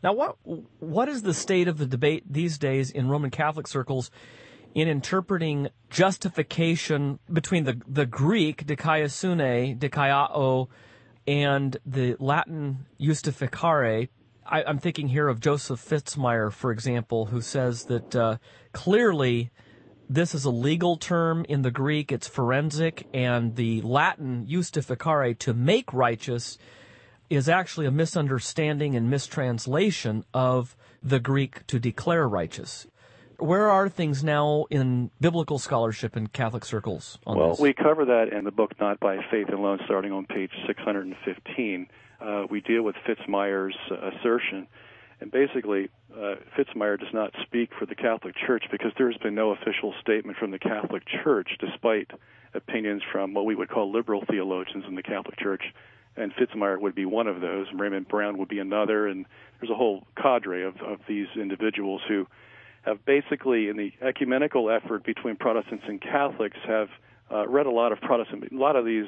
Now, what is the state of the debate these days in Roman Catholic circles in interpreting justification between the Greek dikaiosune, dikaiao, and the Latin justificare? I'm thinking here of Joseph Fitzmyer, for example, who says that clearly this is a legal term in the Greek, it's forensic, and the Latin justificare, to make righteous, is actually a misunderstanding and mistranslation of the Greek to declare righteous. Where are things now in biblical scholarship in Catholic circles on this? Well, we cover that in the book Not by Faith Alone, starting on page 615. We deal with Fitzmyer's assertion. And basically, Fitzmyer does not speak for the Catholic Church because there has been no official statement from the Catholic Church, despite opinions from what we would call liberal theologians in the Catholic Church. And Fitzmyer would be one of those. Raymond Brown would be another. And there's a whole cadre of these individuals who have basically, in the ecumenical effort between Protestants and Catholics, have read a lot of Protestant. A lot of these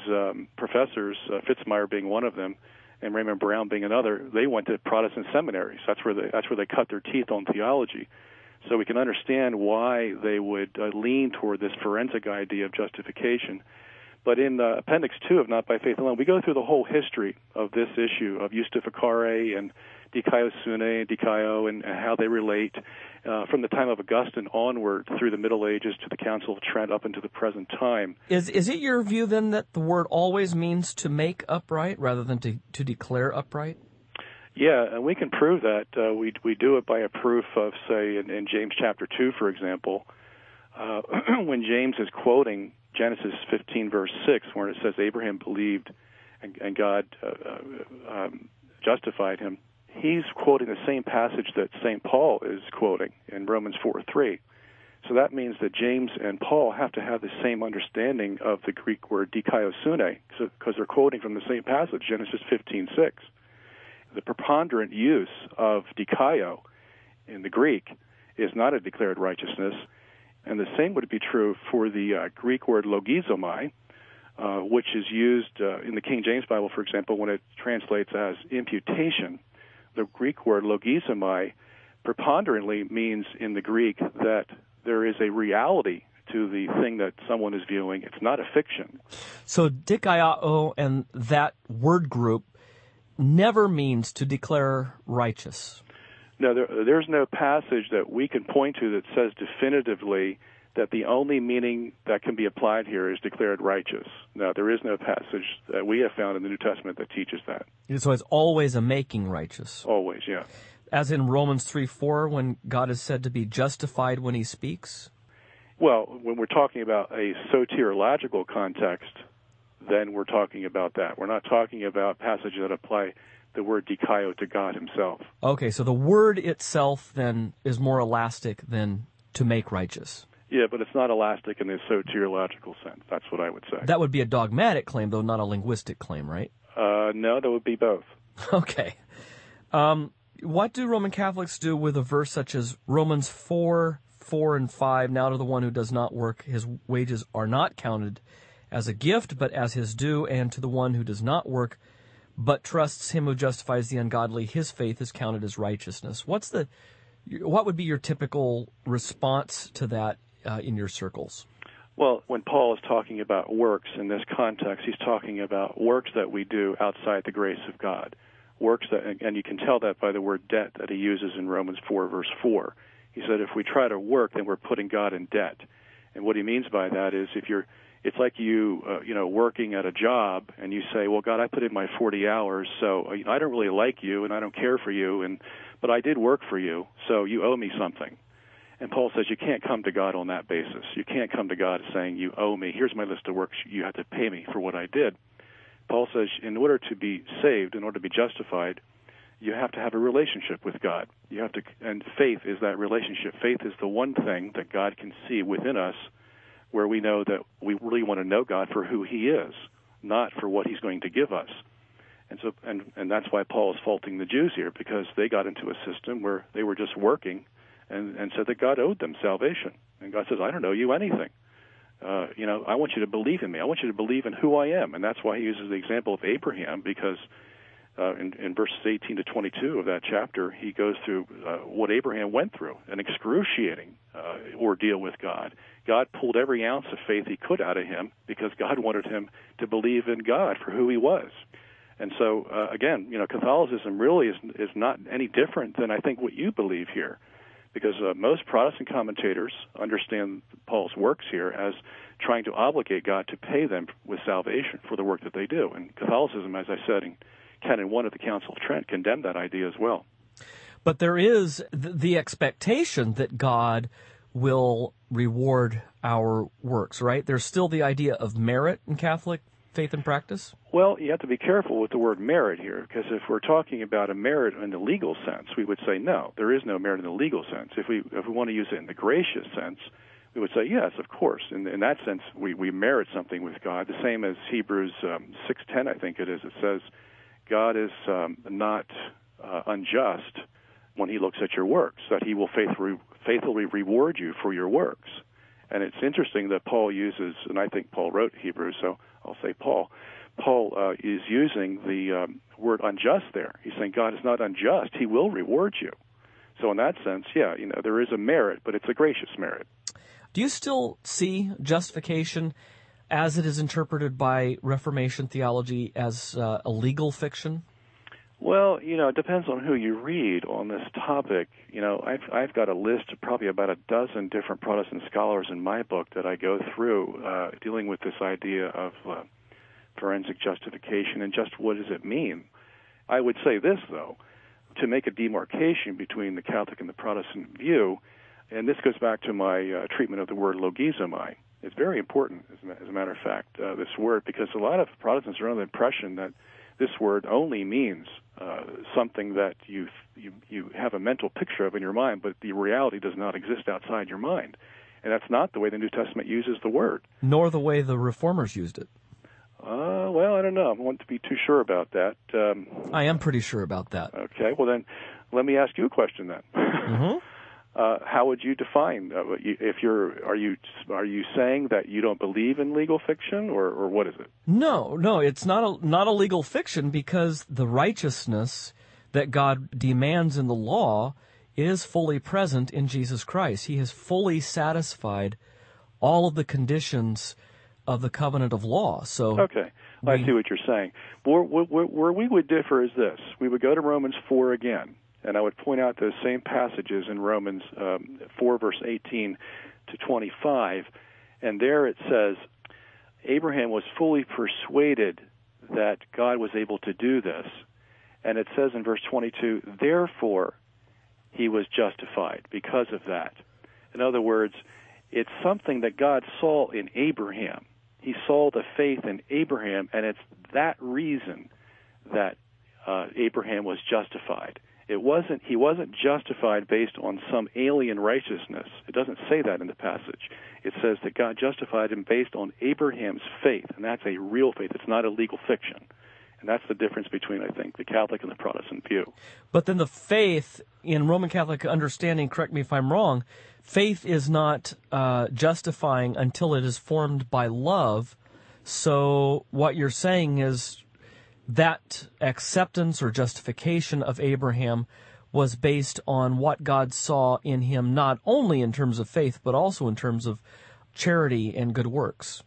professors, Fitzmyer being one of them, and Raymond Brown being another, they went to Protestant seminaries. That's where they cut their teeth on theology. So we can understand why they would lean toward this forensic idea of justification. But in Appendix 2 of Not by Faith Alone, we go through the whole history of this issue of justificare and dikaiosune and dikaio and how they relate from the time of Augustine onward through the Middle Ages to the Council of Trent up into the present time. Is it your view then that the word always means to make upright rather than to declare upright? Yeah, and we can prove that. We do it by a proof of, say, in James chapter 2, for example, when James is quoting Genesis 15, verse 6, where it says Abraham believed and God justified him. He's quoting the same passage that St. Paul is quoting in Romans 4:3. So that means that James and Paul have to have the same understanding of the Greek word dikaiosune, because they're quoting from the same passage, Genesis 15:6. The preponderant use of dikaio in the Greek is not a declared righteousness, and the same would be true for the Greek word logizomai, which is used in the King James Bible, for example, when it translates as imputation. The Greek word logizomai preponderantly means in the Greek that there is a reality to the thing that someone is viewing. It's not a fiction. So dikaiao and that word group never means to declare righteous. No, there's no passage that we can point to that says definitively that the only meaning that can be applied here is declared righteous. No, there is no passage that we have found in the New Testament that teaches that. So it's always a making righteous. Always, yeah. As in Romans 3:4, when God is said to be justified when he speaks? Well, when we're talking about a soteriological context, then we're talking about that. We're not talking about passages that apply the word dikaio to God himself. Okay, so the word itself then is more elastic than to make righteous. Yeah, but it's not elastic in the soteriological sense. That's what I would say. That would be a dogmatic claim, though, not a linguistic claim, right? No, that would be both. Okay. What do Roman Catholics do with a verse such as Romans 4:4 and 5, now to the one who does not work, his wages are not counted as a gift, but as his due, and to the one who does not work, but trusts him who justifies the ungodly, his faith is counted as righteousness. What would be your typical response to that in your circles? Well, when Paul is talking about works in this context, he's talking about works that we do outside the grace of God. Works that, and you can tell that by the word debt that he uses in Romans 4, verse 4. He said if we try to work, then we're putting God in debt. And what he means by that is it's like you working at a job, and you say, well, God, I put in my 40 hours, so I don't really like you, and I don't care for you, but I did work for you, so you owe me something. And Paul says you can't come to God on that basis. You can't come to God saying, you owe me. Here's my list of works. You have to pay me for what I did. Paul says in order to be saved, in order to be justified, you have to have a relationship with God. And faith is that relationship. Faith is the one thing that God can see within us where we know that we really want to know God for who he is, not for what he's going to give us. And that's why Paul is faulting the Jews here, because they got into a system where they were just working and said that God owed them salvation. And God says, I don't owe you anything. I want you to believe in me. I want you to believe in who I am. And that's why he uses the example of Abraham, because in verses 18 to 22 of that chapter, he goes through what Abraham went through, an excruciating ordeal with God. God pulled every ounce of faith he could out of him because God wanted him to believe in God for who he was. And so, again, Catholicism really is not any different than I think what you believe here, because most Protestant commentators understand Paul's works here as trying to obligate God to pay them with salvation for the work that they do. And Catholicism, as I said in Canon 1 of the Council of Trent, condemned that idea as well. But there is the expectation that God will reward our works, right? There's still the idea of merit in Catholic faith and practice? Well, you have to be careful with the word merit here, because if we're talking about a merit in the legal sense, we would say no, there is no merit in the legal sense. If we want to use it in the gracious sense, we would say yes, of course. In that sense, we merit something with God, the same as Hebrews 6:10, I think it is. It says, God is not unjust when he looks at your works, that he will faithfully reward you for your works. And it's interesting that Paul uses, and I think Paul wrote Hebrews, so I'll say Paul. Paul is using the word unjust there. He's saying God is not unjust. He will reward you. So in that sense, yeah, there is a merit, but it's a gracious merit. Do you still see justification as it is interpreted by Reformation theology as a legal fiction? Well, it depends on who you read on this topic. I've got a list of probably about a dozen different Protestant scholars in my book that I go through dealing with this idea of forensic justification and just what does it mean. I would say this, though, to make a demarcation between the Catholic and the Protestant view, and this goes back to my treatment of the word logizomai. It's very important, as a matter of fact, this word, because a lot of Protestants are under the impression that this word only means something that you have a mental picture of in your mind, but the reality does not exist outside your mind. And that's not the way the New Testament uses the word. Nor the way the Reformers used it. Well, I don't know. I want to be too sure about that. I am pretty sure about that. Okay. Well, then, let me ask you a question then. Mm-hmm. How would you define are you saying that you don't believe in legal fiction, or what is it? No, it's not a legal fiction, because the righteousness that God demands in the law is fully present in Jesus Christ. He has fully satisfied all of the conditions of the covenant of law. So okay, I see what you're saying. Where we would differ is this: we would go to Romans 4 again. And I would point out those same passages in Romans 4, verse 18 to 25. And there it says, Abraham was fully persuaded that God was able to do this. And it says in verse 22, therefore he was justified because of that. In other words, it's something that God saw in Abraham. He saw the faith in Abraham, and it's that reason that Abraham was justified. He wasn't justified based on some alien righteousness. It doesn't say that in the passage. It says that God justified him based on Abraham's faith, and that's a real faith. It's not a legal fiction. And that's the difference between, I think, the Catholic and the Protestant view. But then the faith, in Roman Catholic understanding, correct me if I'm wrong, faith is not justifying until it is formed by love. So what you're saying is that acceptance or justification of Abraham was based on what God saw in him, not only in terms of faith, but also in terms of charity and good works.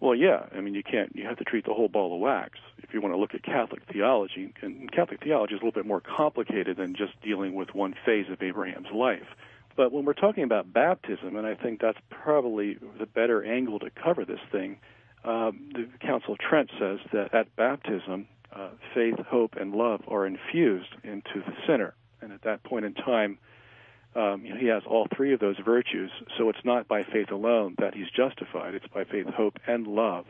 Well, yeah. I mean, you have to treat the whole ball of wax if you want to look at Catholic theology. And Catholic theology is a little bit more complicated than just dealing with one phase of Abraham's life. But when we're talking about baptism, and I think that's probably the better angle to cover this thing, the Council of Trent says that at baptism, faith, hope, and love are infused into the sinner. And at that point in time, he has all three of those virtues. So it's not by faith alone that he's justified. It's by faith, hope, and love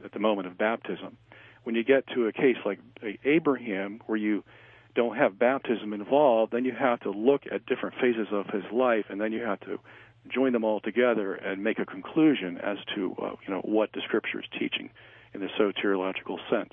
at the moment of baptism. When you get to a case like Abraham, where you don't have baptism involved, then you have to look at different phases of his life, and then you have to join them all together and make a conclusion as to what the Scripture is teaching in the soteriological sense.